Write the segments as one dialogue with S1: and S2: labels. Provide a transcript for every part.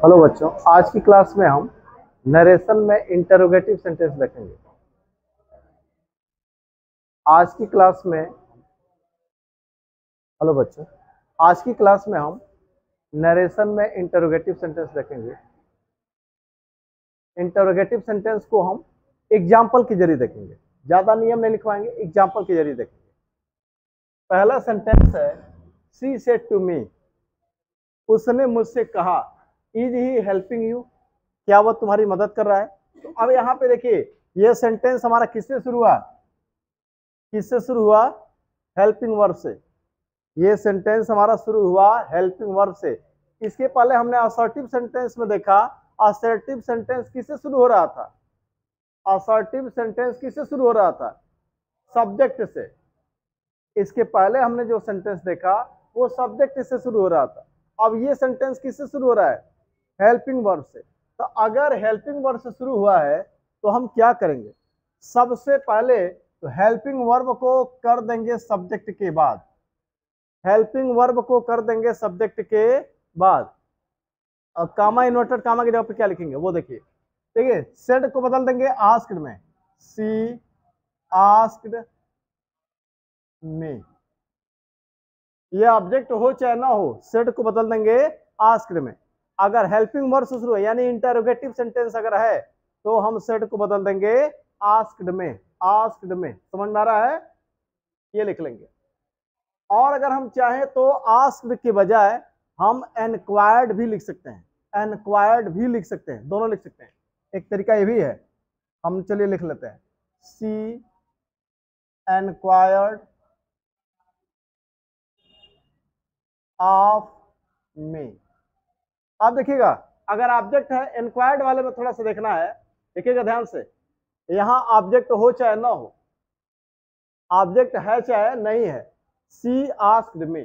S1: Hello बच्चों, आज की क्लास में हम नरेशन में इंटरोगेटिव सेंटेंस देखेंगे। आज की क्लास में हेलो बच्चों, आज की क्लास में हम नरेशन में इंटरोगेटिव सेंटेंस देखेंगे। इंटरोगेटिव सेंटेंस को हम एग्जाम्पल के जरिए देखेंगे, ज्यादा नियम नहीं लिखवाएंगे, एग्जाम्पल के जरिए देखेंगे। पहला सेंटेंस है शी सेड टू मी, उसने मुझसे कहा। इज ही हेल्पिंग यू, क्या वो तुम्हारी मदद कर रहा है? तो अब यहाँ पे देखिए, ये सेंटेंस हमारा किससे शुरू हुआ? किससे शुरू हुआ? हेल्पिंग वर्ब से। ये सेंटेंस हमारा शुरू हुआ हेल्पिंग वर्ब से। इसके पहले हमने असर्टिव सेंटेंस में देखा, असर्टिव सेंटेंस किससे शुरू हो रहा था? असर्टिव सेंटेंस किससे शुरू हो रहा था? सब्जेक्ट से। इसके पहले हमने जो सेंटेंस देखा वो सब्जेक्ट से शुरू हो रहा था। अब ये सेंटेंस किससे शुरू हो रहा है? हेल्पिंग वर्ब से। तो अगर हेल्पिंग वर्ब से शुरू हुआ है तो हम क्या करेंगे? सबसे पहले तो हेल्पिंग वर्ब को कर देंगे सब्जेक्ट के बाद। हेल्पिंग वर्ब को कर देंगे सब्जेक्ट के बाद। अब कामा इन्वर्टेड कामा की जगह पे क्या लिखेंगे वो देखिए। देखिए, सेड को बदल देंगे आस्क्ड में, सी आस्क्ड में। ये ऑब्जेक्ट हो चाहे ना हो, सेड को बदल देंगे आस्क्ड में। अगर हेल्पिंग वर्ब से शुरू है यानी इंटरोगेटिव सेंटेंस अगर है तो हम सेड को बदल देंगे आस्क्ड में। आस्क्ड में, समझ में आ रहा है? ये लिख लेंगे। और अगर हम चाहें तो आस्क्ड के बजाय हम एनक्वायर्ड भी लिख सकते हैं। एनक्वायर्ड भी लिख सकते हैं, दोनों लिख सकते हैं। एक तरीका ये भी है, हम चलिए लिख लेते हैं, सी एनक्वायर्ड ऑफ मी। आप देखिएगा, अगर ऑब्जेक्ट है, एनक्वायर्ड वाले में थोड़ा सा देखना है, देखिएगा ध्यान से। यहां ऑब्जेक्ट हो चाहे ना हो, ऑब्जेक्ट है चाहे नहीं है, सी आस्क्ड मी।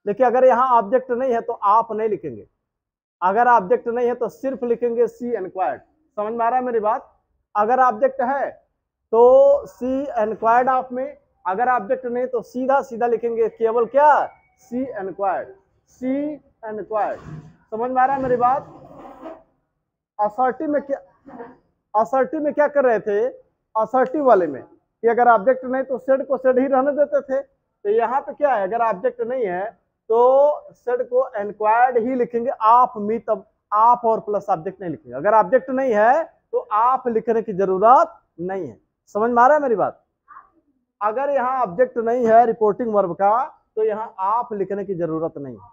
S1: देखिए, अगर यहाँ ऑब्जेक्ट नहीं है तो आप नहीं लिखेंगे। अगर ऑब्जेक्ट नहीं है तो सिर्फ लिखेंगे सी एनक्वायर्ड। समझ में आ रहा है मेरी बात? अगर ऑब्जेक्ट है तो सी एनक्वायर्ड ऑफ में, अगर ऑब्जेक्ट नहीं तो सीधा सीधा लिखेंगे केवल क्या? सी एनक्वायर्ड। सी एनक्वायर्ड। समझ में आ रहा है मेरी बात? असर्टिव में क्या, असर्टिव में क्या कर रहे थे? असर्टिव वाले में कि अगर ऑब्जेक्ट नहीं तो सेड को सेड ही रहने देते थे। तो यहाँ पे क्या है, अगर ऑब्जेक्ट नहीं है तो सेड को एनक्वायर्ड ही लिखेंगे आप मी, तब आप और प्लस ऑब्जेक्ट नहीं लिखेंगे। अगर ऑब्जेक्ट नहीं है तो आप लिखने की जरूरत नहीं है। समझ में आ रहा है मेरी बात? अगर यहाँ ऑब्जेक्ट नहीं है रिपोर्टिंग वर्ब का तो यहाँ आप लिखने की जरूरत नहीं है।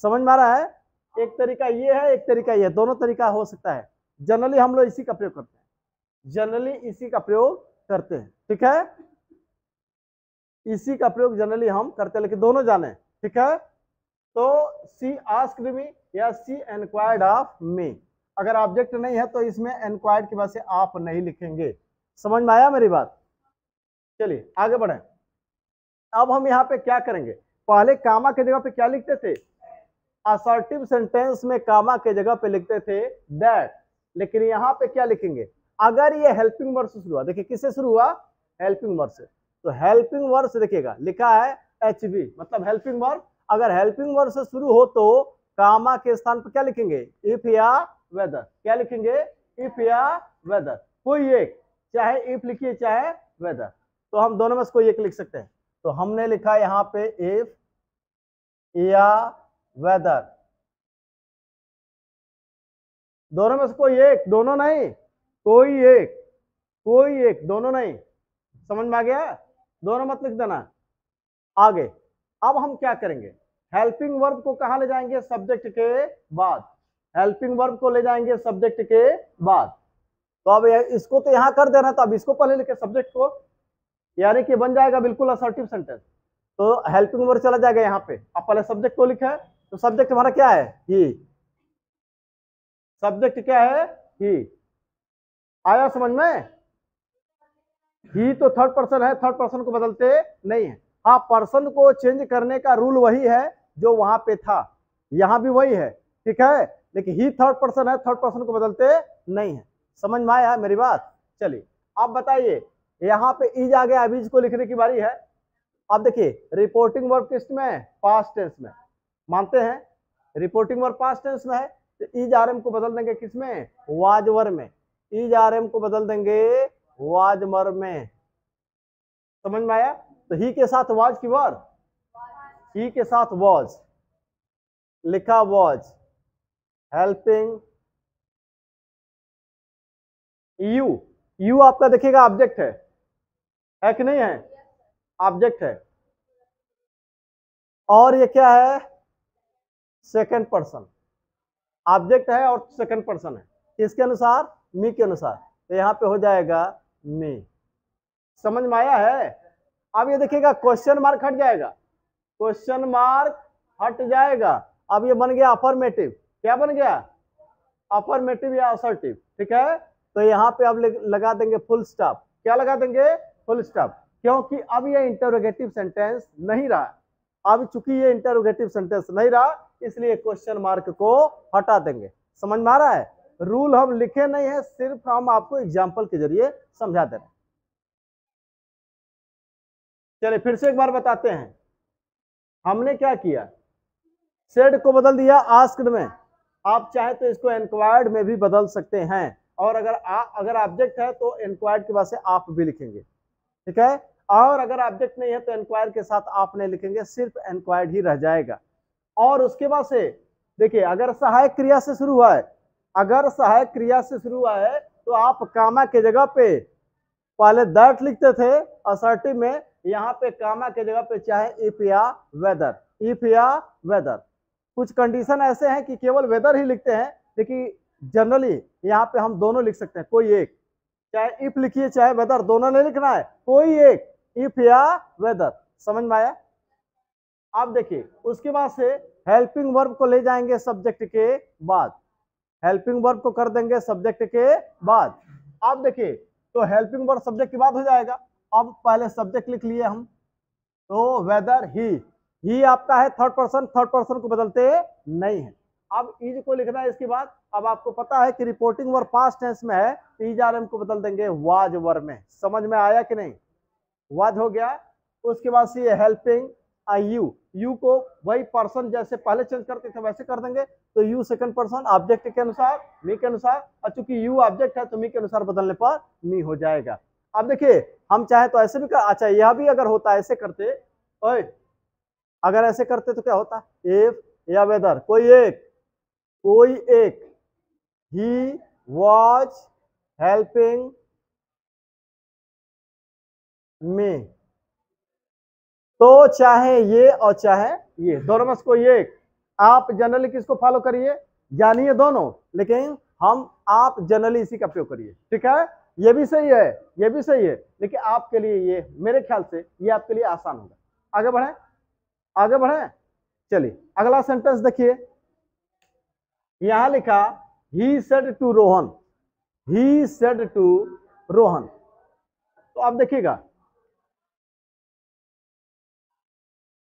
S1: समझ में आ रहा है? एक तरीका ये है, एक तरीका ये है, दोनों तरीका हो सकता है। जनरली हम लोग इसी का प्रयोग करते हैं, जनरली इसी का प्रयोग करते हैं, ठीक है? इसी का प्रयोग जनरली हम करते हैं, लेकिन दोनों जाने, ठीक है? तो सी आस्क्ड मी या सी एनक्वायर्ड ऑफ मी। अगर ऑब्जेक्ट नहीं है तो इसमें एनक्वायर्ड की वजह से आप नहीं लिखेंगे। समझ में आया मेरी बात? चलिए आगे बढ़े। अब हम यहाँ पे क्या करेंगे? पहले कामा के जगह पे क्या लिखते थे? असर्टिव सेंटेंस में कामा के जगह पे लिखते थे दैट, लेकिन यहाँ पे क्या लिखेंगे? अगर ये हेल्पिंग वर्ब से शुरू हुआ, देखिए किससे शुरू हुआ? हेल्पिंग वर्ब से। तो हेल्पिंग वर्ब से देखिएगा लिखा है एचबी, मतलब हेल्पिंग वर्ब। अगर हेल्पिंग वर्ब से शुरू हो तो कामा के स्थान पर क्या लिखेंगे? इफ या वेदर। क्या लिखेंगे? इफ या वेदर, कोई एक, चाहे इफ लिखिए चाहे वेदर, तो हम दोनों में से कोई एक लिख सकते हैं। तो हमने लिखा यहाँ पे इफ या वेदर, दोनों में से कोई एक, दोनों नहीं, कोई एक, कोई एक, दोनों नहीं। समझ में आ गया? दोनों मत लिख देना। आगे अब हम क्या करेंगे? हेल्पिंग वर्ब को कहां ले जाएंगे? सब्जेक्ट के बाद। हेल्पिंग वर्ब को ले जाएंगे सब्जेक्ट के बाद। तो अब इसको तो यहां कर देना, तो अब इसको पहले लिखे सब्जेक्ट को, यानी कि बन जाएगा बिल्कुल असर्टिव सेंटेंस। तो हेल्पिंग वर्ब चला जाएगा यहाँ पे। अब पहले सब्जेक्ट को लिखा है, तो सब्जेक्ट हमारा क्या है? ही। सब्जेक्ट क्या है? ही। आया समझ में? ही तो थर्ड पर्सन है, थर्ड पर्सन को बदलते नहीं है। हाँ, पर्सन को चेंज करने का रूल वही है जो वहां पे था, यहां भी वही है, ठीक है? लेकिन ही थर्ड पर्सन है, थर्ड पर्सन को बदलते नहीं है। समझ में आया मेरी बात? चलिए आप बताइए, यहाँ पे इज आ गया, अब इज को लिखने की बारी है। अब देखिए, रिपोर्टिंग वर्ब किस में है? पास्ट टेंस में। मानते हैं रिपोर्टिंग वर्ब पास्ट टेंस में है, तो इज आर एम को बदल देंगे किसमें, वाज वर में। इज आर एम को बदल देंगे वाज वर में। समझ में आया? तो ही के साथ वाज की वर, ही के साथ वाज लिखा, वाज हेल्पिंग यू। यू आपका देखिएगा ऑब्जेक्ट है कि नहीं है, ऑब्जेक्ट है। और ये क्या है, सेकंड पर्सन। ऑब्जेक्ट है और सेकंड पर्सन है, किसके अनुसार, मी के अनुसार। तो यहां पे हो जाएगा मी। समझ में आया है? अब ये देखिएगा क्वेश्चन मार्क हट जाएगा, क्वेश्चन मार्क हट जाएगा। अब ये बन गया अफर्मेटिव। क्या बन गया, अफर्मेटिव या असर्टिव। ठीक है, तो यहाँ पे अब लगा देंगे फुल स्टॉप। क्या लगा देंगे, फुल स्टॉप, क्योंकि अब ये इंटरोगेटिव सेंटेंस नहीं रहा। अब चूंकि ये इंटरोगेटिव सेंटेंस नहीं रहा, इसलिए क्वेश्चन मार्क को हटा देंगे। समझ में आ रहा है? रूल हम लिखे नहीं है, सिर्फ हम आपको एग्जाम्पल के जरिए समझा दे रहे हैं। चलिए फिर से एक बार बताते हैं। हमने क्या किया, सेड को बदल दिया आस्क्ड में। आप चाहे तो इसको इंक्वायर्ड में भी बदल सकते हैं, और अगर ऑब्जेक्ट है तो इंक्वायर्ड के बाद से आप भी लिखेंगे। ठीक है, और अगर ऑब्जेक्ट नहीं है तो इंक्वायर के साथ आप नहीं लिखेंगे, सिर्फ इंक्वायर्ड ही रह जाएगा। और उसके बाद से देखिए, अगर सहायक क्रिया से शुरू हुआ है, अगर सहायक क्रिया से शुरू हुआ है तो आप कामा के जगह पे पहले दैट लिखते थे असर्टिव में, यहाँ पे कामा के जगह पे चाहे इफ या वेदर, इफ या वेदर। कुछ कंडीशन ऐसे हैं कि केवल वेदर ही लिखते हैं, लेकिन जनरली यहाँ पे हम दोनों लिख सकते हैं, कोई एक, चाहे इफ लिखिए चाहे वेदर, दोनों नहीं लिखना है, कोई एक, इफ या वेदर। समझ में आया? आप देखिए उसके बाद से हेल्पिंग वर्ब को ले जाएंगे सब्जेक्ट के बाद, हेल्पिंग वर्ब को कर देंगे सब्जेक्ट के बाद। आप देखिए तो हेल्पिंग वर्ब सब्जेक्ट के बाद हो जाएगा। अब पहले सब्जेक्ट लिख लिए हम, तो वेदर ही आपका है थर्ड पर्सन, थर्ड पर्सन को बदलते नहीं है। अब इज को लिखना है इसके बाद। अब आपको पता है कि रिपोर्टिंग वर्ब पास्ट टेंस में है, इज आर एम को बदल देंगे वाज वर्ब में। समझ में आया कि नहीं? वाज हो गया। उसके बाद से हेल्पिंग यू, यू को वही पर्सन जैसे पहले चेंज करते थे वैसे कर देंगे, तो यू सेकंड पर्सन ऑब्जेक्ट के अनुसार, मी के अनुसार, और चूंकि यू ऑब्जेक्ट है तो मी के अनुसार बदलने पर मी हो जाएगा। अब देखिए हम चाहे तो ऐसे भी कर, अच्छा यह भी अगर होता ऐसे करते, ओए अगर ऐसे करते तो क्या होता, इफ या वेदर, कोई एक, ही वॉज हेल्पिंग मी, तो चाहे ये और चाहे ये, दोनों में से कोई एक। आप जनरली किसको फॉलो करिए, जानिए दोनों, लेकिन आप जनरली इसी का प्रयोग करिए। ठीक है, ये भी सही है, ये भी सही है, लेकिन आपके लिए ये, मेरे ख्याल से ये आपके लिए आसान होगा। आगे बढ़े, आगे बढ़े। चलिए अगला सेंटेंस देखिए, यहां लिखा he said to Rohan, he said to Rohan. तो आप देखिएगा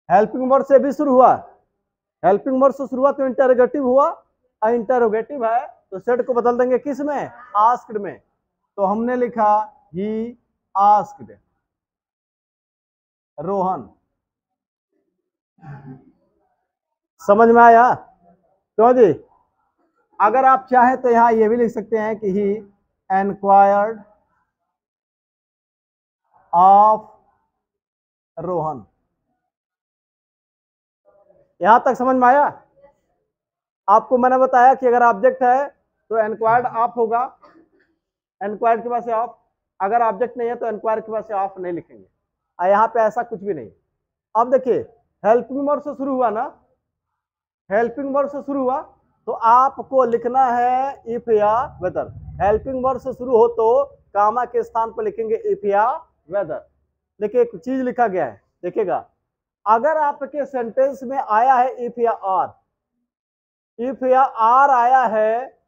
S1: हेल्पिंग वर्ब से भी शुरू हुआ, हेल्पिंग वर्ब से शुरू हुआ तो इंटरोगेटिव हुआ, और इंटरोगेटिव है तो सेड को बदल देंगे किस में, आस्क्ड में। तो हमने लिखा ही आस्क्ड रोहन। समझ में आया? क्यों जी? अगर आप चाहे तो यहां ये भी लिख सकते हैं कि ही एनक्वायर्ड ऑफ रोहन। यहां तक समझ में आया? आपको मैंने बताया कि अगर ऑब्जेक्ट है तो एनक्वायर्ड ऑफ होगा, एनक्वायर्ड के बाद से ऑफ, अगर ऑब्जेक्ट नहीं है तो एनक्वायर के बाद से ऑफ नहीं लिखेंगे। यहाँ पे ऐसा कुछ भी नहीं। अब देखिए हेल्पिंग वर्ब से शुरू हुआ ना, हेल्पिंग वर्ब से शुरू हुआ तो आपको लिखना है इफ या वेदर। हेल्पिंग वर्ब से शुरू हो तो कामा के स्थान पर लिखेंगे इफ या वेदर। देखिए एक चीज लिखा गया है, देखिएगा, अगर आपके सेंटेंस में आया है इफ या आर, इफ या आर आया है,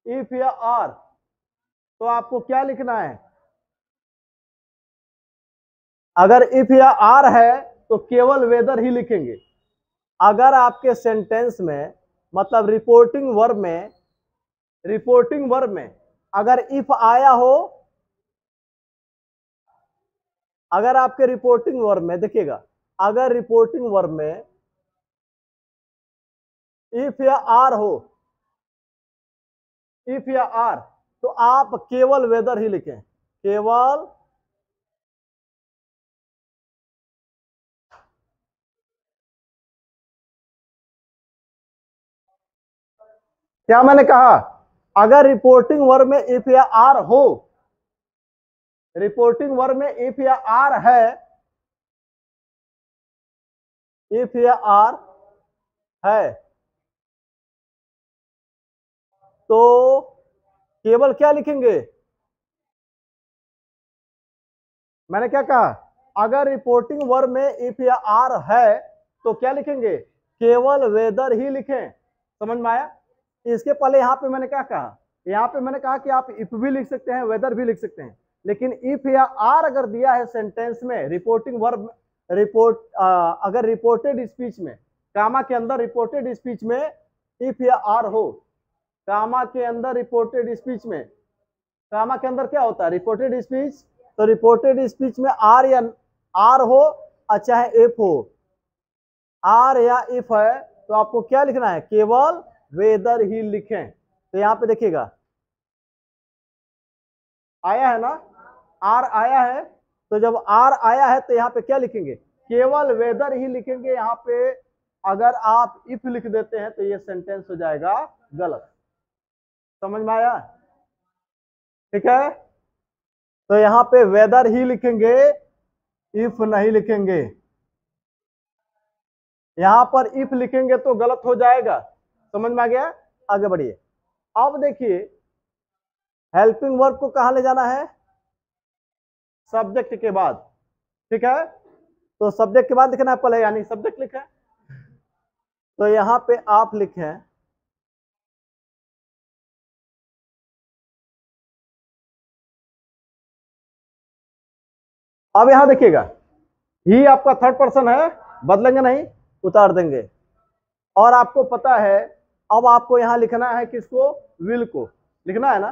S1: इफ या आर, तो आपको क्या लिखना है, अगर इफ या आर है तो केवल वेदर ही लिखेंगे। अगर आपके सेंटेंस में मतलब रिपोर्टिंग वर्ब में अगर इफ आया हो, अगर आपके रिपोर्टिंग वर्ब में देखिएगा, अगर रिपोर्टिंग वर्ब में इफ या आर हो इफ या आर, तो आप केवल वेदर ही लिखें, केवल क्या मैंने कहा, अगर रिपोर्टिंग वर्ब में इफ या आर हो, रिपोर्टिंग वर्ब में इफ या आर है, इफ या आर है, तो केवल क्या लिखेंगे, मैंने क्या कहा, अगर रिपोर्टिंग वर्ब में इफ या आर है तो क्या लिखेंगे, केवल वेदर ही लिखें। समझ में आया। इसके पहले यहां पे मैंने क्या कहा, यहां पे मैंने कहा कि आप इफ भी लिख सकते हैं, वेदर भी लिख सकते हैं, लेकिन इफ या आर अगर दिया है सेंटेंस में, रिपोर्टिंग वर्ब, अगर रिपोर्टेड स्पीच में, कामा के अंदर रिपोर्टेड स्पीच में इफ या आर हो, कामा के अंदर रिपोर्टेड स्पीच में, कामा के अंदर क्या होता है, रिपोर्टेड स्पीच, तो रिपोर्टेड स्पीच में आर या आर हो और चाहे एफ हो, आर या इफ है, तो आपको क्या लिखना है, केवल वेदर ही लिखें। तो यहां पे देखिएगा आया है ना, आर आया है, तो जब आर आया है तो यहां पे क्या लिखेंगे, केवल वेदर ही लिखेंगे। यहां पे अगर आप इफ लिख देते हैं तो ये सेंटेंस हो जाएगा गलत। समझ में आया, ठीक है। तो यहां पे वेदर ही लिखेंगे, इफ नहीं लिखेंगे। यहां पर इफ लिखेंगे तो गलत हो जाएगा। समझ में आ गया, आगे बढ़िए। अब देखिए हेल्पिंग वर्ब को कहां ले जाना है, सब्जेक्ट के बाद, ठीक है। तो सब्जेक्ट के बाद लिखना है पहले, यानी सब्जेक्ट लिखे, तो यहां पे आप लिखें अब यहां देखिएगा, ही आपका थर्ड पर्सन है, बदलेंगे नहीं, उतार देंगे। और आपको पता है अब आपको यहां लिखना है किसको, विल को लिखना है ना,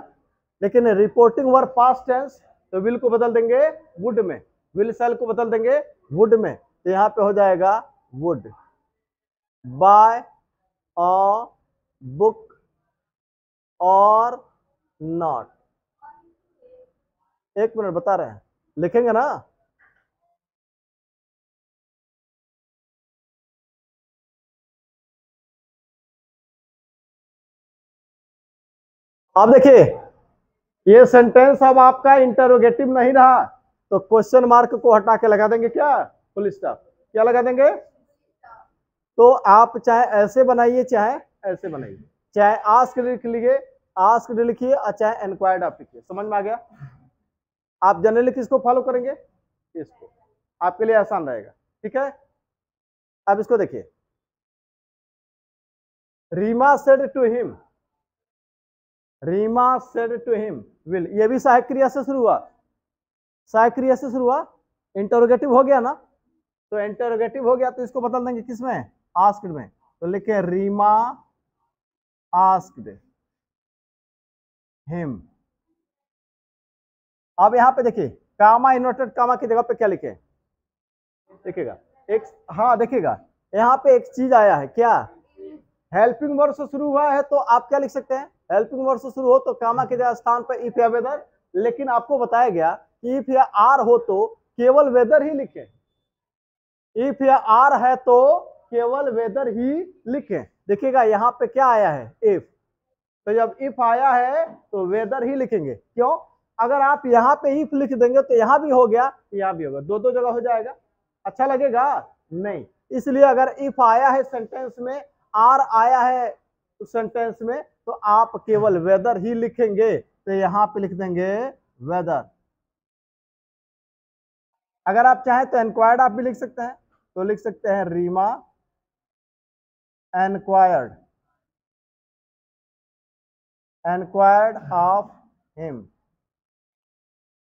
S1: लेकिन रिपोर्टिंग वर्ब पास्ट टेंस, तो विल को बदल देंगे वुड में, विल सेल को बदल देंगे वुड में, तो यहां पे हो जाएगा वुड, बाय अ बुक और नॉट। एक मिनट बता रहे हैं, लिखेंगे ना। अब देखिए ये सेंटेंस अब आपका इंटरोगेटिव नहीं रहा, तो क्वेश्चन मार्क को हटा के लगा देंगे क्या, फुल स्टॉप, क्या लगा देंगे। तो आप चाहे ऐसे बनाइए चाहे ऐसे बनाइए, चाहे आस्क लिख लीजिए, आस्क लिखिए, और चाहे एनक्वायर्ड आप लिखिए। समझ में आ गया। आप जनरली किसको फॉलो करेंगे, इसको, आपके लिए आसान रहेगा, ठीक है। अब इसको देखिए, Reema said to him, Reema said to him will, ये भी सहायक क्रिया से शुरू हुआ, सहायक क्रिया से शुरू हुआ, इंटरोगेटिव हो गया ना, तो इंटरोगेटिव हो गया तो इसको बदल देंगे किसमें, आस्क्ड में, तो लिखे रीमा आस्क्ड हिम। अब यहां पे देखिए कामा, इन्वर्टेड कामा की जगह पे क्या लिखे, देखिएगा एक, हाँ देखिएगा यहाँ पे एक चीज आया है, क्या, हेल्पिंग वर्ब से शुरू हुआ है, तो आप क्या लिख सकते हैं, हेल्पिंग वर्ब से शुरू हो तो कामा के जगह स्थान पर इफ या वेदर, लेकिन आपको बताया गया कि इफ या आर हो तो केवल वेदर ही लिखें, इफ या आर है तो केवल वेदर ही लिखें। देखिएगा यहाँ पे क्या आया है, इफ, तो जब इफ आया है तो वेदर ही लिखेंगे। क्यों, अगर आप यहाँ पे इफ लिख देंगे तो यहाँ भी हो गया, यहाँ भी होगा, दो दो जगह हो जाएगा, अच्छा लगेगा नहीं। इसलिए अगर इफ आया है सेंटेंस में, आर आया है उस सेंटेंस में, तो आप केवल वेदर ही लिखेंगे, तो यहाँ पे लिख देंगे वेदर। अगर आप चाहें तो एनक्वायर्ड आप भी लिख सकते हैं, तो लिख सकते हैं रीमा एनक्वायर्ड, एनक्वायर्ड ऑफ हिम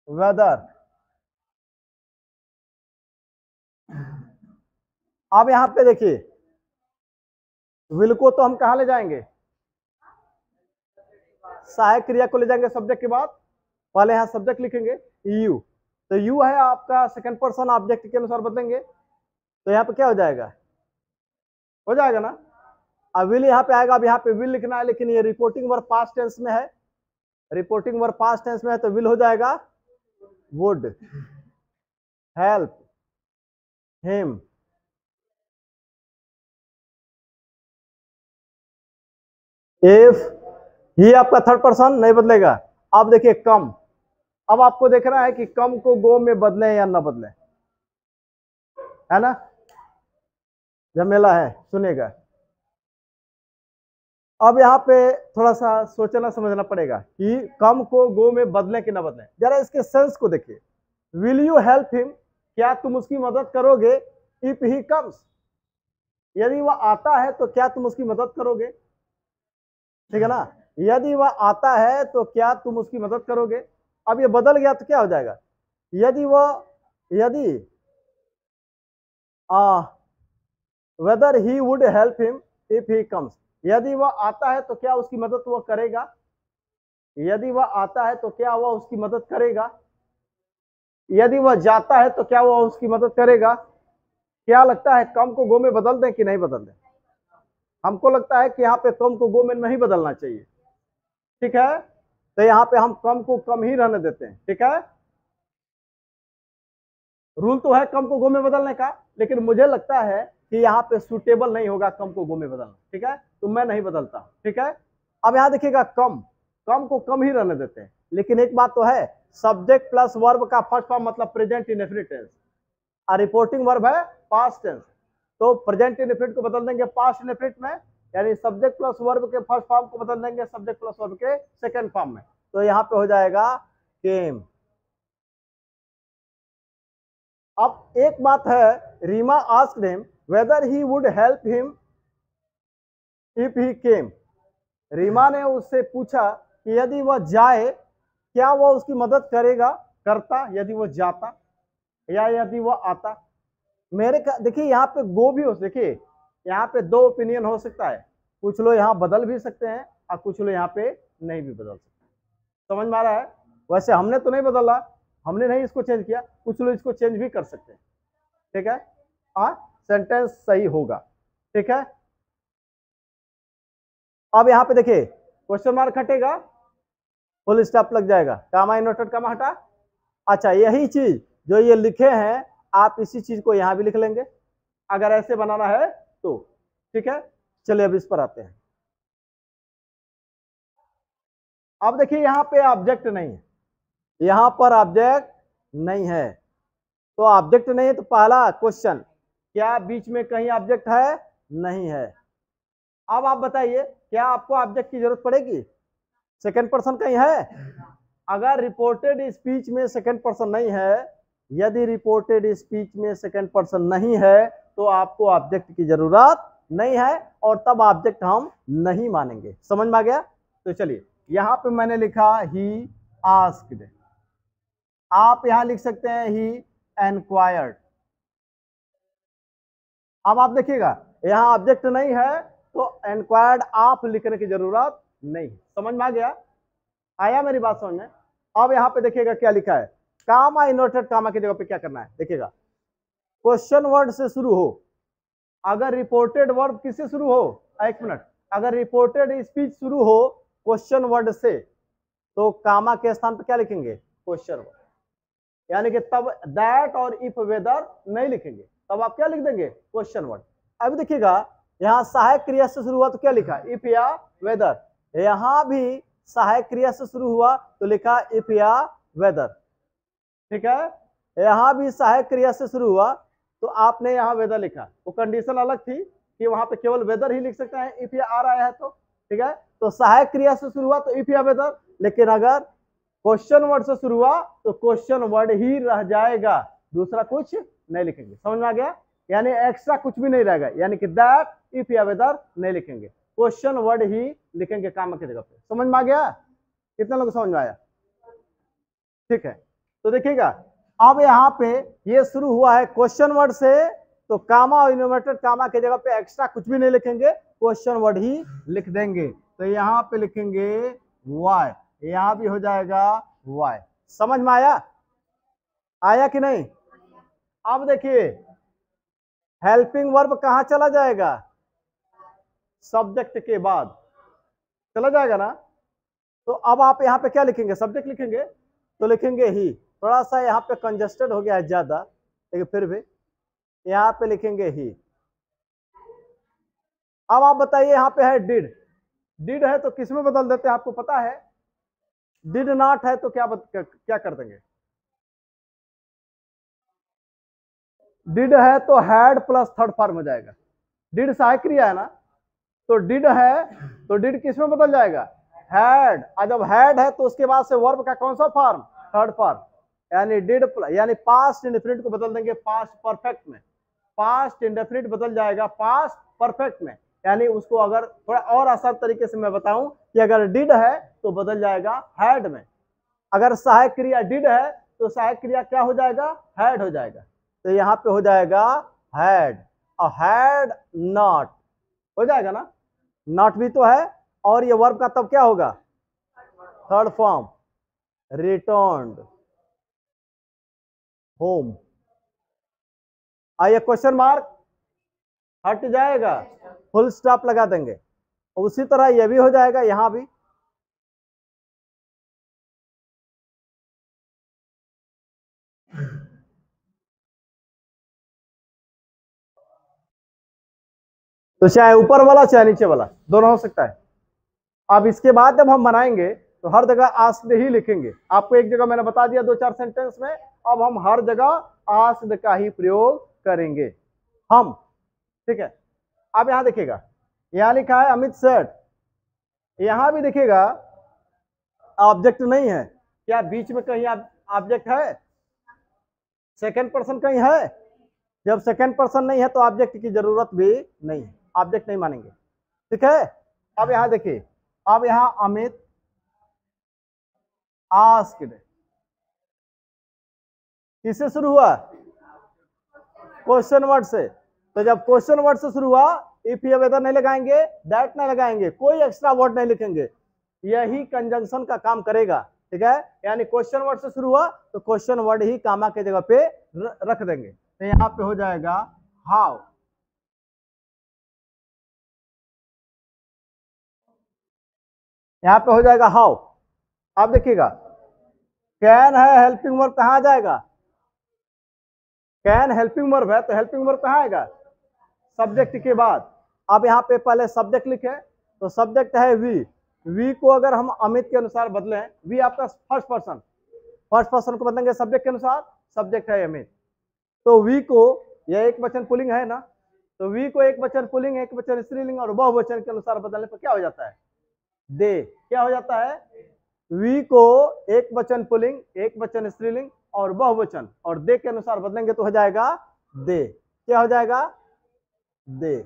S1: वेदर। अब यहां पे देखिए विल को तो हम कहां ले जाएंगे, सहायक क्रिया को ले जाएंगे सब्जेक्ट के बाद, पहले यहां सब्जेक्ट लिखेंगे यू, तो यू है आपका सेकंड पर्सन, ऑब्जेक्ट के अनुसार बदलेंगे, तो यहाँ पे क्या हो जाएगा, हो जाएगा ना। अब विल यहाँ पे आएगा, अब यहाँ पे विल लिखना है, लेकिन ये रिपोर्टिंग वर्ब पास्ट टेंस में है, रिपोर्टिंग वर्ब पास्ट टेंस में है तो विल हो जाएगा वुड हेल्प हिम। इफ ही आपका थर्ड पर्सन नहीं बदलेगा। अब देखिए कम, अब आपको देखना है कि कम को गो में बदले या ना बदले, है ना, झमेला है, सुनेगा। अब यहाँ पे थोड़ा सा सोचना समझना पड़ेगा कि कम को गो में बदले कि ना बदले। जरा इसके सेंस को देखिए, विल यू हेल्प हिम, क्या तुम उसकी मदद करोगे? इफ ही कम्स, यदि वह आता है तो क्या तुम उसकी मदद करोगे? ठीक है ना, यदि वह आता है तो क्या तुम उसकी मदद करोगे। अब ये बदल गया तो क्या हो जाएगा, यदि weather he would help him if he comes, यदि वह आता है तो क्या उसकी मदद वह करेगा, यदि वह आता है तो क्या वह उसकी मदद करेगा, यदि वह जाता है तो क्या वह उसकी मदद करेगा। क्या लगता है कम को गो में बदल दें कि नहीं बदल दें? हमको लगता है कि यहाँ पे कम को गो में नहीं बदलना चाहिए, ठीक है, तो यहाँ पे हम कम को कम ही रहने देते हैं, ठीक है। रूल तो है कम को गो में बदलने का, लेकिन मुझे लगता है कि यहाँ पे सुटेबल नहीं होगा कम को गो में बदलना, ठीक है, तो मैं नहीं बदलता, ठीक है। अब यहाँ देखिएगा कम, कम को कम ही रहने देते हैं, लेकिन एक बात तो है, सब्जेक्ट प्लस वर्ब का फर्स्ट फॉर्म मतलब प्रेजेंट इंडेफिनिट टेंस, और रिपोर्टिंग वर्ब है पास्ट टेंस, तो प्रेजेंट इंडेफिनिट को बदल देंगे पास्ट इंडेफिनिट में, यानी सब्जेक्ट प्लस वर्ब के फर्स्ट फॉर्म को बदल देंगे सब्जेक्ट प्लस वर्ब के सेकंड फॉर्म में, तो यहाँ पे हो जाएगा केम। अब एक बात है, Reema asked him whether he would help him if he came, Reema ने उससे पूछा कि यदि वह जाए क्या वह उसकी मदद करेगा, करता यदि वह जाता या यदि वह आता। मेरे देखिए यहाँ पे गो भी हो, देखिए यहाँ पे दो ओपिनियन हो सकता है, कुछ लोग यहाँ बदल भी सकते हैं और कुछ लोग यहाँ पे नहीं भी बदल सकते, समझ में आ रहा है। वैसे हमने तो नहीं बदला, हमने नहीं इसको चेंज किया, कुछ लोग इसको चेंज भी कर सकते हैं, ठीक है, हाँ सेंटेंस सही होगा, ठीक है। अब यहाँ पे देखिए क्वेश्चन मार्क हटेगा, फुल स्टॉप लग जाएगा, कामा इनवर्टेड कामा हटा। अच्छा यही चीज जो ये लिखे हैं आप इसी चीज को यहाँ भी लिख लेंगे अगर ऐसे बनाना है तो, ठीक है। चलिए अब इस पर आते हैं। अब देखिए यहाँ पे ऑब्जेक्ट नहीं है, यहाँ पर ऑब्जेक्ट नहीं है, तो ऑब्जेक्ट नहीं है तो पहला क्वेश्चन, क्या बीच में कहीं ऑब्जेक्ट है? नहीं है। अब आप बताइए क्या आपको ऑब्जेक्ट की जरूरत पड़ेगी? सेकंड पर्सन कहीं है? अगर रिपोर्टेड स्पीच में सेकंड पर्सन नहीं है, यदि रिपोर्टेड स्पीच में सेकंड पर्सन नहीं है तो आपको ऑब्जेक्ट की जरूरत नहीं है, और तब ऑब्जेक्ट हम नहीं मानेंगे, समझ में आ गया। तो चलिए यहां पे मैंने लिखा ही आस्क्ड, आप यहां लिख सकते हैं ही एनक्वायर्ड। अब आप देखिएगा यहाँ ऑब्जेक्ट नहीं है तो एनक्वायर्ड आप लिखने की जरूरत नहीं, समझ में आ गया, आया मेरी बात समझ में। अब यहाँ पे देखिएगा क्या लिखा है, कामा इन्वर्टेड कामा की जगह पे क्या करना है, देखिएगा क्वेश्चन वर्ड से शुरू हो, अगर रिपोर्टेड वर्ब किससे शुरू हो, एक मिनट, अगर रिपोर्टेड स्पीच शुरू हो क्वेश्चन वर्ड से तो कामा के स्थान पर क्या लिखेंगे, क्वेश्चन वर्ड, यानी कि तब दैट और इफ वेदर नहीं लिखेंगे, तब आप क्या लिख देंगे, क्वेश्चन वर्ड। अब देखिएगा यहाँ सहायक क्रिया से शुरू हुआ तो क्या लिखा, इफ या वेदर, यहां भी सहायक क्रिया से शुरू हुआ तो लिखा इफ या वेदर, ठीक है, यहां भी सहायक क्रिया से शुरू हुआ तो आपने यहाँ वेदर लिखा, वो कंडीशन अलग थी कि वहां पे केवल वेदर ही लिख सकते हैं, इफ या आ रहा है तो, ठीक है, तो सहायक क्रिया से शुरू हुआ तो इफ या वेदर, लेकिन अगर क्वेश्चन वर्ड से शुरू हुआ तो क्वेश्चन वर्ड ही रह जाएगा, दूसरा कुछ नहीं लिखेंगे, समझ में आ गया, यानी एक्स्ट्रा कुछ भी नहीं रहेगा, यानी कि दैट इफ या वेदर नहीं लिखेंगे, क्वेश्चन वर्ड ही लिखेंगे काम की जगह पे, समझ में आ गया, कितना लोग समझ में आया, ठीक है। तो देखिएगा अब यहाँ पे ये शुरू हुआ है क्वेश्चन वर्ड से तो कामा और इन्वर्टेड कामा की जगह पे एक्स्ट्रा कुछ भी नहीं लिखेंगे, क्वेश्चन वर्ड ही लिख देंगे, तो यहाँ पे लिखेंगे वाई, यहां भी हो जाएगा वाई, समझ में आया, आया कि नहीं। अब देखिए हेल्पिंग वर्ब कहां चला जाएगा, सब्जेक्ट के बाद चला जाएगा ना, तो अब आप यहाँ पे क्या लिखेंगे, सब्जेक्ट लिखेंगे, तो लिखेंगे ही। थोड़ा सा यहाँ पे कंजस्टेड हो गया है ज्यादा, लेकिन फिर भी यहाँ पे लिखेंगे ही। अब आप बताइए, यहाँ पे है डिड। डिड है तो किस में बदल देते हैं, आपको पता है? डिड नॉट है तो क्या कर देंगे? डिड है तो हैड प्लस थर्ड फॉर्म हो जाएगा। डिड सहायक क्रिया है ना, तो डिड है तो डिड किस में बदल जाएगा? हैड। और जब हैड है तो उसके बाद से वर्ब का कौन सा फॉर्म? Third form. यानी डिड, यानी पास्ट इंडेफिनिट को बदल देंगे पास्ट परफेक्ट में। पास्ट इंडेफिनिट बदल जाएगा पास्ट परफेक्ट में। यानी उसको अगर थोड़ा और आसान तरीके से मैं बताऊं कि अगर डिड है तो बदल जाएगा हैड में। अगर सहायक क्रिया डिड है तो सहायक क्रिया क्या हो जाएगा? हैड हो जाएगा। तो यहाँ पे हो जाएगा हैड, और हैड नॉट हो जाएगा ना, नॉट भी तो है, और ये वर्ब का तब क्या होगा? Third form, returned home. आइए क्वेश्चन मार्क हट जाएगा, फुल स्टॉप लगा देंगे। उसी तरह ये भी हो जाएगा यहां भी। तो चाहे ऊपर वाला चाहे नीचे वाला दोनों हो सकता है। अब इसके बाद जब हम बनाएंगे तो हर जगह आस्क्ड ही लिखेंगे। आपको एक जगह मैंने बता दिया 2-4 सेंटेंस में, अब हम हर जगह आस्क्ड का ही प्रयोग करेंगे हम। ठीक है, अब यहां देखिएगा, यहां लिखा है अमित सेठ, यहां भी देखिएगा ऑब्जेक्ट नहीं है। क्या बीच में कहीं ऑब्जेक्ट है? सेकंड पर्सन कहीं है? जब सेकंड पर्सन नहीं है तो ऑब्जेक्ट की जरूरत भी नहीं है, ऑब्जेक्ट नहीं मानेंगे। ठीक है, अब यहां देखिए, अब यहां अमित आस्क्ड किससे शुरू हुआ? क्वेश्चन वर्ड से। तो जब क्वेश्चन वर्ड से शुरू हुआ, इफ ये वेदर नहीं लगाएंगे, दैट नहीं लगाएंगे, कोई एक्स्ट्रा वर्ड नहीं लिखेंगे, यही कंजंक्शन का काम करेगा। ठीक है, यानी क्वेश्चन वर्ड से शुरू हुआ तो क्वेश्चन वर्ड ही कामा के जगह पे रख देंगे। तो यहाँ पे हो जाएगा हाउ। यहाँ पे हो जाएगा हाउ। आप देखिएगा, कैन है हेल्पिंग वर्ब, कहाँ आ जाएगा? कैन हेल्पिंग वर्ब है तो हेल्पिंग वर्ब कहाँ आएगा? सब्जेक्ट के बाद। अब यहाँ पे पहले सब्जेक्ट लिखे, तो सब्जेक्ट है वी। वी को अगर हम अमित के अनुसार बदलें, वी आपका फर्स्ट पर्सन, फर्स्ट पर्सन को बदलेंगे सब्जेक्ट के अनुसार, सब्जेक्ट है अमित। तो वी को, यह एक वचन पुलिंग है ना, तो वी को एक वचन पुलिंग, एक वचन स्त्रीलिंग और बहुवचन के अनुसार बदलने पर क्या हो जाता है? दे। क्या हो जाता है? वी को एक वचन पुलिंग, एक वचन स्त्रीलिंग और बहुवचन और दे के अनुसार बदलेंगे तो हो जाएगा दे। क्या हो जाएगा? दे।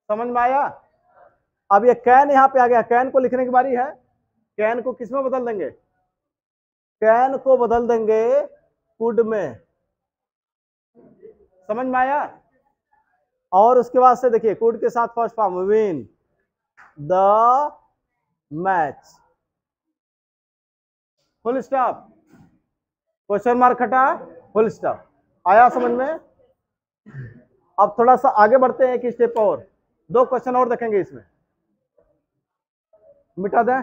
S1: समझ में आया? अब ये कैन यहाँ पे आ गया, कैन को लिखने की बारी है। कैन को किस में बदल देंगे? कैन को बदल देंगे कुड में। समझ में आया? और उसके बाद से देखिए, कुड के साथ first form, win the match, full stop, question mark हटा, फुल स्टॉप। आया समझ में? अब थोड़ा सा आगे बढ़ते हैं, एक स्टेप और, 2 क्वेश्चन और देखेंगे इसमें। मिटा दें।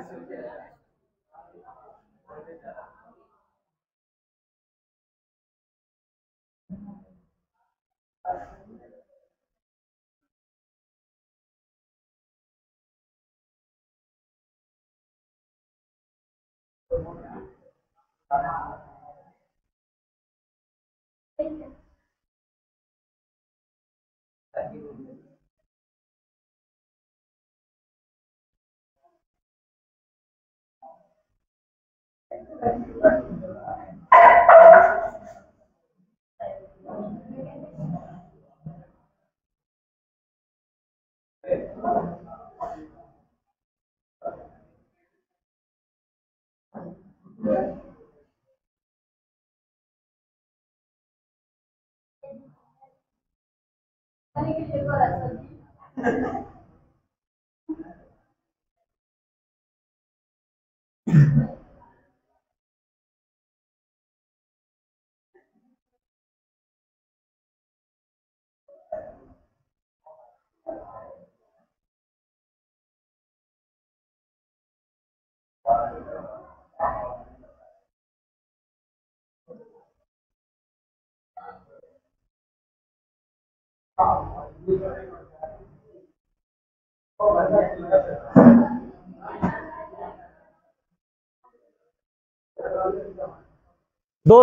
S1: दो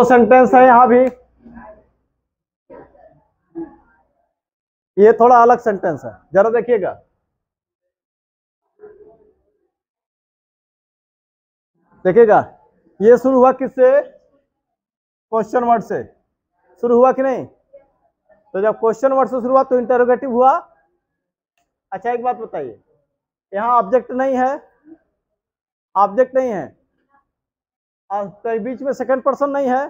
S1: सेंटेंस है यहां भी, ये थोड़ा अलग सेंटेंस है, जरा देखिएगा। देखिएगा, ये शुरू हुआ किससे? क्वेश्चन वर्ड से शुरू हुआ कि नहीं? तो जब क्वेश्चन वर्ड से शुरू हुआ तो इंटरोगेटिव हुआ। अच्छा एक बात बताइए, यहाँ ऑब्जेक्ट नहीं है, ऑब्जेक्ट नहीं है, और बीच में सेकंड पर्सन नहीं है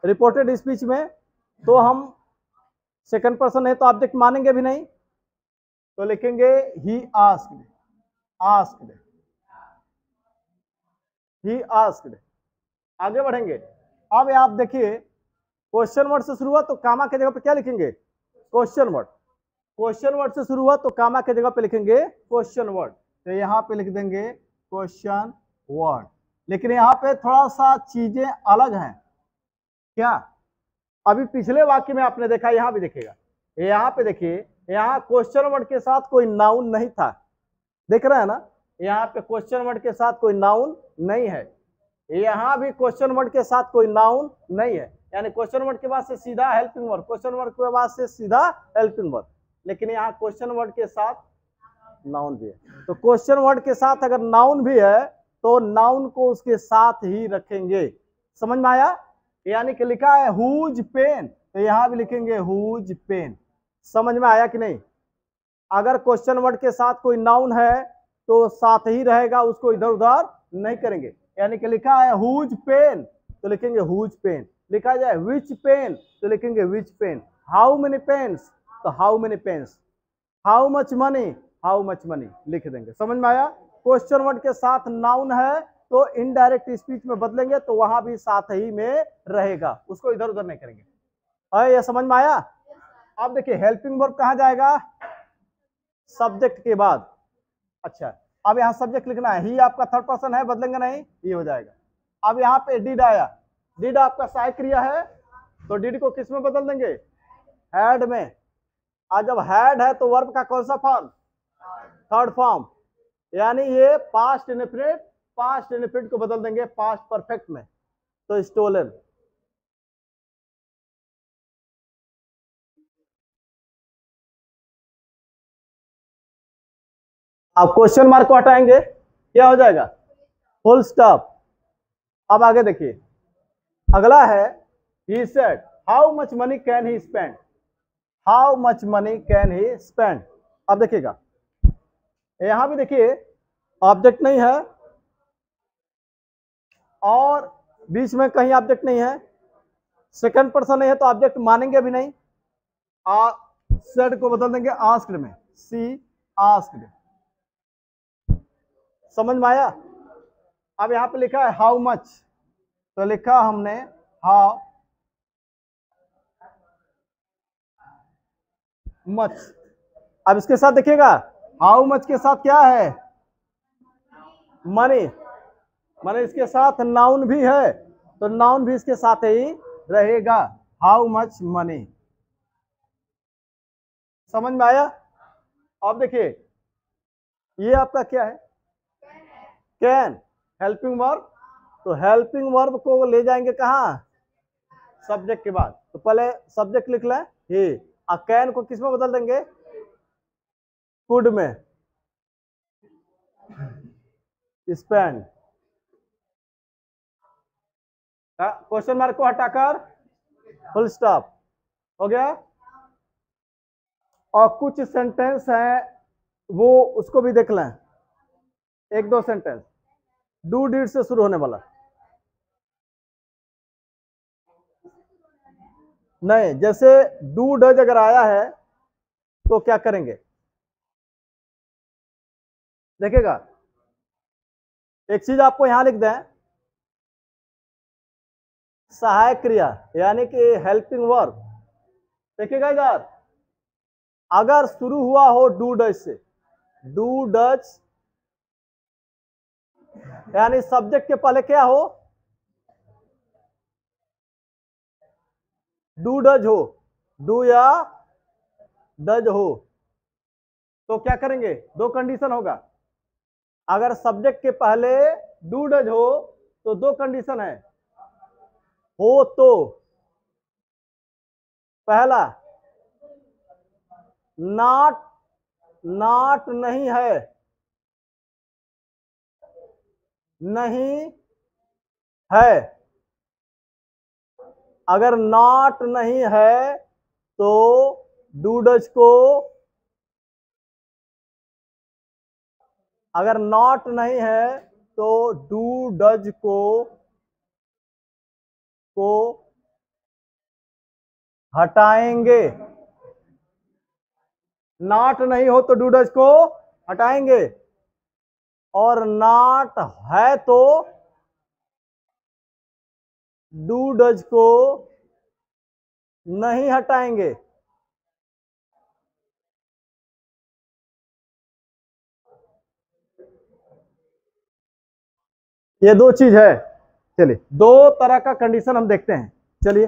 S1: रिपोर्टेड स्पीच में, तो हम सेकंड पर्सन है तो ऑब्जेक्ट मानेंगे भी नहीं, तो लिखेंगे he asked, asked, he asked. आगे बढ़ेंगे। अब आप देखिए, क्वेश्चन वर्ड से शुरू हुआ तो कामा के जगह पे क्या लिखेंगे? Question word. क्वेश्चन वर्ड से शुरू हुआ तो कामा के जगह पे लिखेंगे क्वेश्चन वर्ड, तो यहां पे लिख देंगे क्वेश्चन वर्ड। लेकिन यहाँ पे थोड़ा सा चीजें अलग हैं। क्या? अभी पिछले वाक्य में आपने देखा, यहां भी देखिएगा, यहाँ पे देखिए, यहाँ क्वेश्चन वर्ड के साथ कोई नाउन नहीं था, देख रहे हैं ना? यहाँ पे क्वेश्चन वर्ड के साथ कोई नाउन नहीं है, यहाँ भी क्वेश्चन वर्ड के साथ कोई नाउन नहीं है, यानी क्वेश्चन वर्ड के बाद से सीधा हेल्पिंग वर्ड, क्वेश्चन वर्ड के बाद से सीधा हेल्पिंग वर्ड, लेकिन यहाँ क्वेश्चन वर्ड के साथ नाउन भी है। तो क्वेश्चन वर्ड के साथ अगर नाउन भी है तो नाउन को उसके साथ ही रखेंगे। समझ में आया? यानी कि लिखा है हुज पेन, तो यहां भी लिखेंगे हुज पेन। समझ में आया कि नहीं? अगर क्वेश्चन वर्ड के साथ कोई नाउन है तो साथ ही रहेगा, उसको इधर उधर नहीं करेंगे। यानी कि लिखा है हुज पेन तो लिखेंगे हुज पेन, लिखा जाए विच पेन तो लिखेंगे which pen, how many pens तो how many pens, how much money how much money लिख देंगे। समझ में आया? क्वेश्चन वर्ड के साथ नाउन है तो इनडायरेक्ट स्पीच में बदलेंगे तो वहां भी साथ ही में रहेगा, उसको इधर उधर नहीं करेंगे। अरे ये समझ में आया? अब देखिए हेल्पिंग वर्ब कहां जाएगा? सब्जेक्ट के बाद। अच्छा, अब यहाँ सब्जेक्ट लिखना है, ही आपका थर्ड पर्सन है, बदलेंगे नहीं, ये हो जाएगा। अब यहाँ पे डिड आया, डिड आपका सहायक क्रिया है, तो डिड को किस में बदल देंगे? हैड में। आज जब हैड है तो वर्ब का कौन सा फॉर्म? थर्ड फॉर्म, यानी ये पास्ट इंडेफिनिट, पास्ट इंडेफिनिट को बदल देंगे पास्ट परफेक्ट में, तो स्टोलन। अब क्वेश्चन मार्क को हटाएंगे, क्या हो जाएगा? Full stop. अब आगे देखिए, अगला है he said how much money can he spend, how much money can he spend. अब देखिएगा, यहां भी देखिए ऑब्जेक्ट नहीं है और बीच में कहीं ऑब्जेक्ट नहीं है, सेकंड पर्सन नहीं है तो ऑब्जेक्ट मानेंगे भी नहीं, सेड को बदल देंगे आस्क्ड में, सी आस्क्ड। समझ में आया? अब यहां पे लिखा है हाउ मच, तो लिखा हमने हाउ मच। अब इसके साथ देखिएगा, हाउ मच के साथ क्या है? मनी, मनी इसके साथ नाउन भी है तो नाउन भी इसके साथ ही रहेगा, हाउ मच मनी। समझ में आया? अब देखिए, ये आपका क्या है? कैन, हेल्पिंग वर्ब, तो हेल्पिंग वर्ब को ले जाएंगे कहां? सब्जेक्ट के बाद, तो पहले सब्जेक्ट लिख लें ही, और कैन को किस में बदल देंगे? कुड में, स्पेंड। क्वेश्चन मार्क को हटाकर फुल स्टॉप हो गया। और कुछ सेंटेंस है वो उसको भी देख लें, एक दो सेंटेंस डू डिड से शुरू होने वाला नहीं, जैसे डू डज अगर आया है तो क्या करेंगे? देखिएगा, एक चीज आपको यहां लिख दें, सहायक क्रिया यानी कि हेल्पिंग वर्ब। देखिएगा इधर, अगर शुरू हुआ हो डू डज से, डू डज यानी सब्जेक्ट के पहले क्या हो? डू डज हो, डू या डज हो, तो क्या करेंगे, दो कंडीशन होगा। अगर सब्जेक्ट के पहले डू डज हो तो दो कंडीशन है, हो तो पहला नॉट, नॉट नहीं है, नहीं है। अगर नॉट नहीं है तो डू डज को, अगर नॉट नहीं है तो डू डज को हटाएंगे। नॉट नहीं हो तो डू डज को हटाएंगे, और नॉट है तो डू डज को नहीं हटाएंगे। ये दो चीज है। चलिए दो तरह का कंडीशन हम देखते हैं। चलिए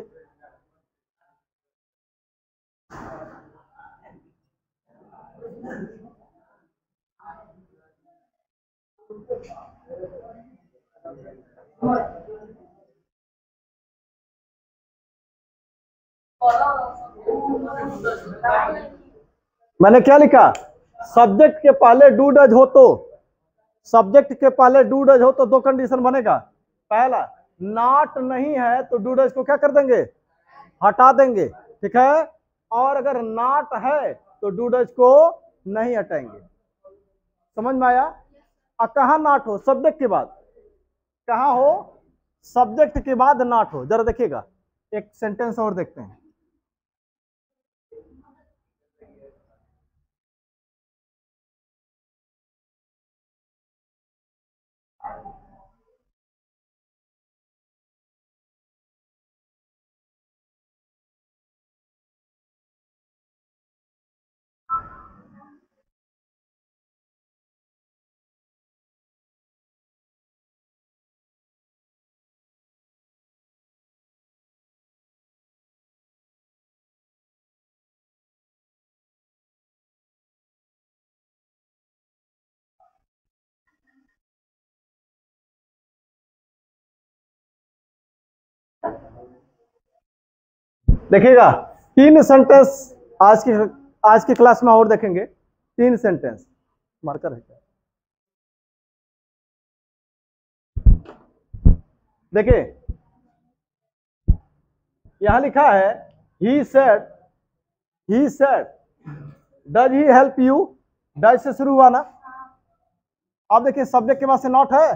S1: मैंने क्या लिखा, सब्जेक्ट के पहले डू डज हो तो, सब्जेक्ट के पहले डू डज हो तो दो कंडीशन बनेगा। पहला नॉट नहीं है तो डू डज को क्या कर देंगे, हटा देंगे, ठीक है। और अगर नॉट है तो डू डज को नहीं हटाएंगे। समझ में आया। और कहा नॉट हो, सब्जेक्ट के बाद, कहा हो, सब्जेक्ट के बाद नॉट हो। जरा देखिएगा, एक सेंटेंस और देखते हैं। देखिएगा तीन सेंटेंस आज की क्लास में और देखेंगे। तीन सेंटेंस, मार्कर है क्या, देखिए यहां लिखा है he said, he said, does he help you, does से शुरू हुआ ना। अब देखिए सब्जेक्ट के बाद से नॉट है,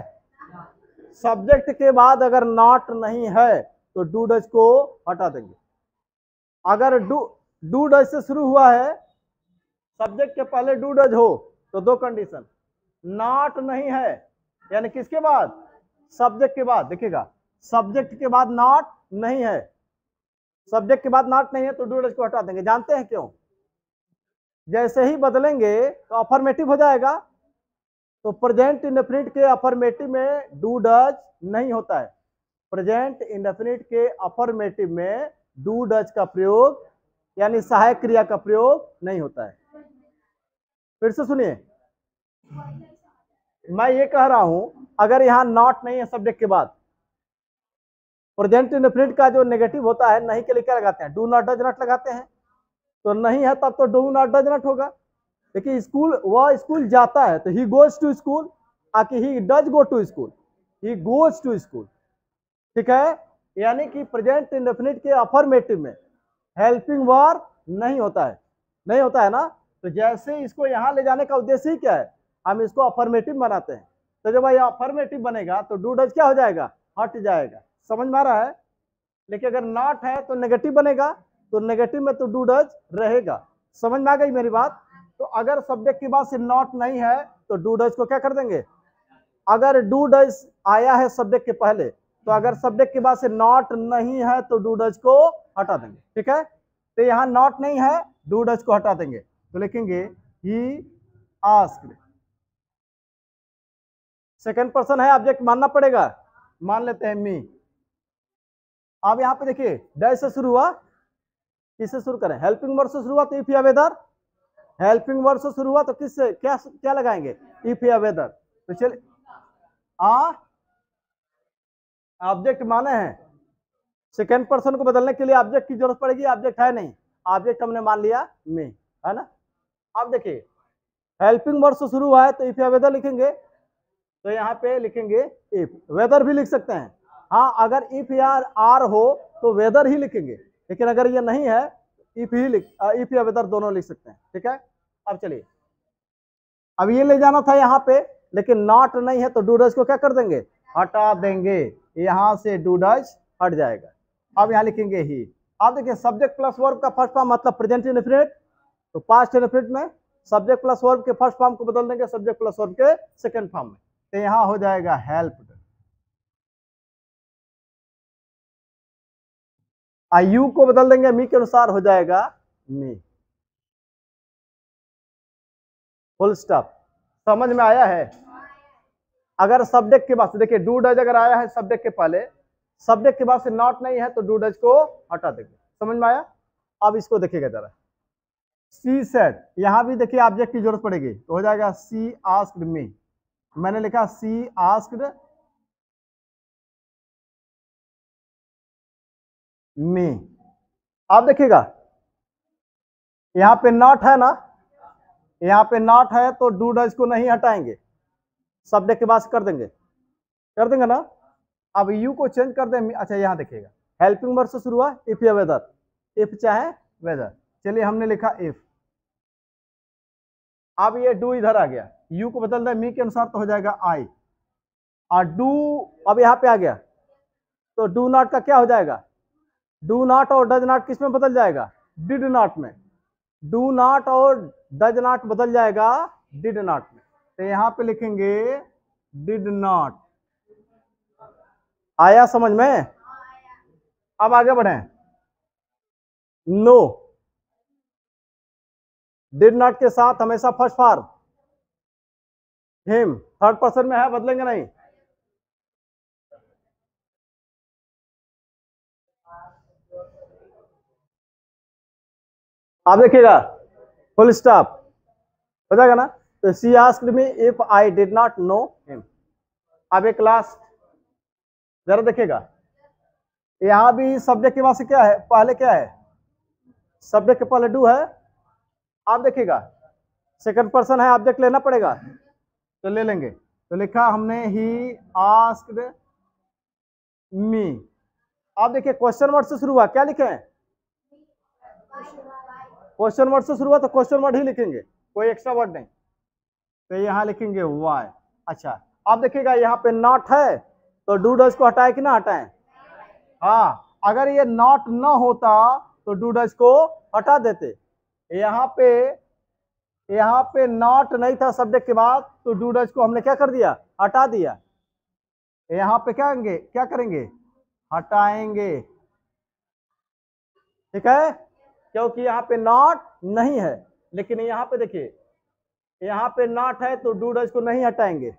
S1: सब्जेक्ट के बाद अगर नॉट नहीं है तो डू डज को हटा देंगे। अगर डू डज से शुरू हुआ है, सब्जेक्ट के पहले डू डज हो तो दो कंडीशन, नॉट नहीं है यानी किसके बाद, सब्जेक्ट के बाद। देखिएगा सब्जेक्ट के बाद नॉट नहीं है, सब्जेक्ट के बाद नॉट नहीं है तो डू डज को हटा देंगे। जानते हैं क्यों, जैसे ही बदलेंगे तो अफर्मेटिव हो जाएगा। तो प्रेजेंट इंडेफिनिट के अफर्मेटिव में डू डज नहीं होता है, प्रेजेंट इंडेफिनिट के अफर्मेटिव में डू डज का प्रयोग यानी सहायक क्रिया का प्रयोग नहीं होता है। फिर से सुनिए, मैं ये कह रहा हूं अगर यहां नॉट नहीं है सब्जेक्ट के बाद, प्रेजेंट इंडेफिनिट का जो नेगेटिव होता है नहीं के लिए क्या लगाते हैं, डू नॉट डज नॉट लगाते हैं। तो नहीं है तब तो डू नॉट डज नॉट होगा। देखिए स्कूल, वह स्कूल जाता है तो ही गोज टू स्कूल, आके he does go to school, he goes to school, ठीक है। यानी कि प्रेजेंट इंडेफिनिट के अफर्मेटिव में हेल्पिंग वर्ब नहीं होता है, नहीं होता है ना। तो जैसे इसको यहां ले जाने का उद्देश्य ही क्या है, हम इसको अफर्मेटिव बनाते हैं। तो जब यह अफर्मेटिव बनेगा तो डू डज क्या हो जाएगा, हट जाएगा। समझ में आ रहा है। लेकिन अगर नॉट है तो नेगेटिव बनेगा, तो नेगेटिव में तो डू डज रहेगा। समझ में आ गई मेरी बात। तो अगर सब्जेक्ट के बाद से नॉट नहीं है तो डू डज को क्या कर देंगे, अगर डू डज आया है सब्जेक्ट के पहले, तो अगर सब्जेक्ट के बाद से नॉट नहीं है तो डू डज को हटा देंगे, ठीक है। तो यहां नॉट नहीं है, डू डज को हटा देंगे, तो लिखेंगे ही आस्क्ड। सेकंड पर्सन है, ऑब्जेक्ट मानना पड़ेगा, मान लेते हैं मी। अब यहां पे देखिए डज से शुरू हुआ, किससे शुरू करें, हेल्पिंग वर्ब से शुरू हुआ तो इफ या वेदर, हेल्पिंग वर्ड से शुरू हुआ तो किससे क्या क्या लगाएंगे, इफ या वेदर। तो चलिए ऑब्जेक्ट माने हैं, सेकेंड पर्सन को बदलने के लिए ऑब्जेक्ट की जरूरत पड़ेगी, ऑब्जेक्ट है नहीं, ऑब्जेक्ट हमने मान लिया मी, है ना। अब देखिए हेल्पिंग वर्ड से शुरू हुआ है तो इफ या वेदर लिखेंगे, तो यहाँ पे लिखेंगे इफ, वेदर भी लिख सकते हैं। हाँ अगर इफ या आर हो तो वेदर ही लिखेंगे, लेकिन अगर ये नहीं है इफ ही इफ या वेदर दोनों लिख सकते हैं, ठीक है। अब चलिए, अब ये ले जाना था यहाँ पे, लेकिन नॉट नहीं है तो डू डज को क्या कर देंगे, हटा देंगे, यहां से डू डज हट जाएगा। अब यहाँ लिखेंगे ही। अब देखिए सब्जेक्ट प्लस वर्ब का फर्स्ट फॉर्म मतलब प्रेजेंट इंडेफिनिट, तो पास्ट इंडेफिनिट में सब्जेक्ट प्लस वर्ब के फर्स्ट फॉर्म को बदल देंगे सब्जेक्ट प्लस वर्ब के सेकंड फॉर्म में, तो यहां हो जाएगा हेल्प्ड। यू को बदल देंगे मी के अनुसार, हो जाएगा मी। Full stop. समझ में आया है। अगर सब्जेक्ट के बाद से देखिए डू डज अगर आया है सब्जेक्ट के पहले, सब्जेक्ट के बाद से नॉट नहीं है तो डू डज को हटा देंगे। समझ में आया। अब इसको देखिएगा जरा, सी सेड, यहां भी देखिए ऑब्जेक्ट की जरूरत पड़ेगी तो हो जाएगा सी आस्क्ड मी, मैंने लिखा सी आस्क्ड मी। आप देखिएगा यहां पे नॉट है ना, यहां पे नॉट है तो डू डज को नहीं हटाएंगे, सब्जेक्ट के बाद कर देंगे ना। अब यू को चेंज कर दें, अच्छा यहां देखिएगा हेल्पिंग वर्ड से शुरू हुआ इफ या वेदर, इफ चाहे वेदर, चलिए हमने लिखा इफ। अब ये डू इधर आ गया, यू को बदल दें मी के अनुसार तो हो जाएगा आई, और डू अब यहां पे आ गया तो डू नॉट का क्या हो जाएगा, डू नॉट और डज नॉट किस में बदल जाएगा, डिड नॉट में। डू नॉट और डज नॉट बदल जाएगा डिड नॉट में, तो यहां पे लिखेंगे डिड नॉट। आया समझ में। अब आगे बढ़े, नो डिड नॉट के साथ हमेशा first form him, third person में है, बदलेंगे नहीं। आप देखिएगा फुल स्टॉप हो जाएगा ना, तो she asked me if I did not know him. अब एक लास्ट जरा देखिएगा, यहां भी सब्जेक्ट के बाद से क्या है, पहले क्या है, सब्जेक्ट के पहले डू है। आप देखिएगा सेकंड पर्सन है, ऑब्जेक्ट लेना पड़ेगा तो ले लेंगे, तो लिखा हमने ही आस्क्ड मी। आप देखिए क्वेश्चन वर्ड से शुरू हुआ, क्या लिखे हैं, क्वेश्चन वर्ड से शुरू हुआ तो क्वेश्चन वर्ड ही लिखेंगे, कोई एक्स्ट्रा वर्ड नहीं, तो यहां लिखेंगे वाई। अच्छा आप देखिएगा यहाँ पे नॉट है तो डू डज को हटाए कि ना हटाएं, हाँ अगर ये नॉट न होता तो डू डज को हटा देते। यहाँ पे नॉट नहीं था सब्जेक्ट के बाद तो डू डज को हमने क्या कर दिया, हटा दिया। यहाँ पे क्या करेंगे, हटाएंगे, ठीक है, क्योंकि यहाँ पे नॉट नहीं है। लेकिन यहाँ पे देखिए यहाँ पे नॉट है तो डू डज को नहीं हटाएंगे,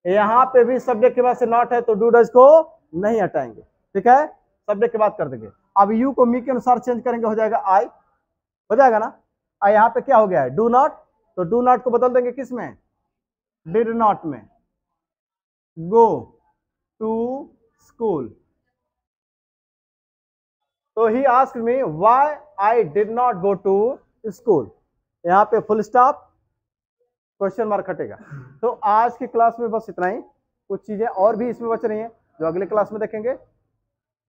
S1: यहाँ पे भी सब्जेक्ट के बाद से नॉट है तो डू डज को नहीं हटाएंगे, ठीक है, सब्जेक्ट के बाद कर देंगे। अब यू को मी के अनुसार चेंज करेंगे, हो जाएगा आई, हो जाएगा ना। यहाँ पे क्या हो गया है, डू नॉट, तो डू नॉट को बदल देंगे किस में, डिड नॉट में। गो टू स्कूल, तो he asked me why I did not go to school, यहाँ पे फुल स्टॉप, क्वेश्चन मार्क हटेगा। तो आज की क्लास में बस इतना ही, कुछ चीजें और भी इसमें बच रही हैं जो अगले क्लास में देखेंगे।